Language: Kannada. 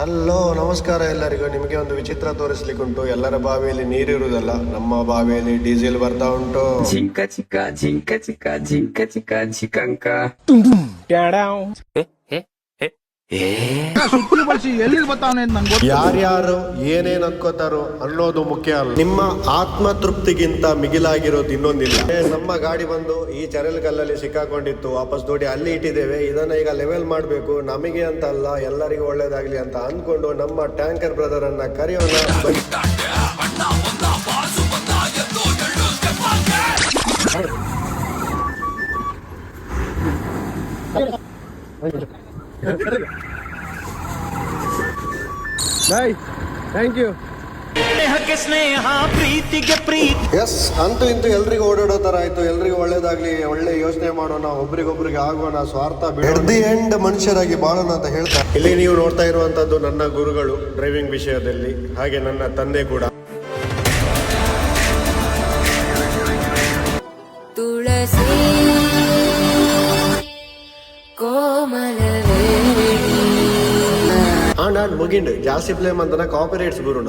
ಹಲೋ ನಮಸ್ಕಾರ ಎಲ್ಲರಿಗೂ. ನಿಮಗೆ ಒಂದು ವಿಚಿತ್ರ ತೋರಿಸ್ಲಿಕ್ಕುಂಟು. ಎಲ್ಲರ ಬಾವಿಯಲ್ಲಿ ನೀರಿರುವುದಲ್ಲ, ನಮ್ಮ ಬಾವಿಯಲ್ಲಿ ಡೀಸೆಲ್ ಬರ್ತಾ ಉಂಟು. ಜಿಂಕ ಚಿಕ್ಕ ಜಿಂಕ ಚಿಕ್ಕ ಜಿಂಕ ಚಿಕ್ಕ ಜಿಕಂಕ ಯಾರ್ಯಾರು ಏನೇನ್ ಅನ್ಕೋತಾರೋ ಅನ್ನೋದು ಮುಖ್ಯ ಅಲ್ಲ. ನಿಮ್ಮ ಆತ್ಮ ತೃಪ್ತಿಗಿಂತ ಮಿಗಿಲಾಗಿರೋದು ಇನ್ನೊಂದಿಲ್ಲ. ನಮ್ಮ ಗಾಡಿ ಬಂದು ಈ ಚರಲ್ ಕಲ್ಲಲ್ಲಿ ಸಿಕ್ಕಾಕೊಂಡಿತ್ತು, ವಾಪಸ್ ದೋಡಿ ಅಲ್ಲಿ ಇಟ್ಟಿದ್ದೇವೆ. ಇದನ್ನ ಈಗ ಲೆವೆಲ್ ಮಾಡಬೇಕು, ನಮಗೆ ಅಂತ ಅಲ್ಲ ಎಲ್ಲರಿಗೂ ಒಳ್ಳೇದಾಗ್ಲಿ ಅಂತ ಅನ್ಕೊಂಡು ನಮ್ಮ ಟ್ಯಾಂಕರ್ ಬ್ರದರ್ ಅನ್ನ ಕರೆಯೋಣ. Thank you. ಎಸ್, ಅಂತೂ ಇಂತೂ ಎಲ್ರಿಗೂ ಓಡಾಡೋ ತರ ಆಯ್ತು. ಎಲ್ರಿಗೂ ಒಳ್ಳೇದಾಗ್ಲಿ, ಒಳ್ಳೆ ಯೋಚನೆ ಮಾಡೋಣ, ಒಬ್ರಿಗೊಬ್ರಿಗೆ ಆಗೋಣ, ಸ್ವಾರ್ಥ ಎಟ್ ದಿ ಎಂಡ್ ಮನುಷ್ಯರಾಗಿ ಬಾಳೋಣ ಅಂತ ಹೇಳ್ತಾ ಇಲ್ಲಿ ನೀವು ನೋಡ್ತಾ ಇರುವಂತದ್ದು ನನ್ನ ಗುರುಗಳು ಡ್ರೈವಿಂಗ್ ವಿಷಯದಲ್ಲಿ, ಹಾಗೆ ನನ್ನ ತಂದೆ ಕೂಡ. ತುಳಸಿ ಕೋಮಲವೇ ನಾನು ಮುಗಿಂಡು ಜಾಸ್ತಿ ಪ್ಲೇಮ್ ಅಂತ ಕಾಪಿ ರೈಟ್ಸ್ ಬರೋಣ.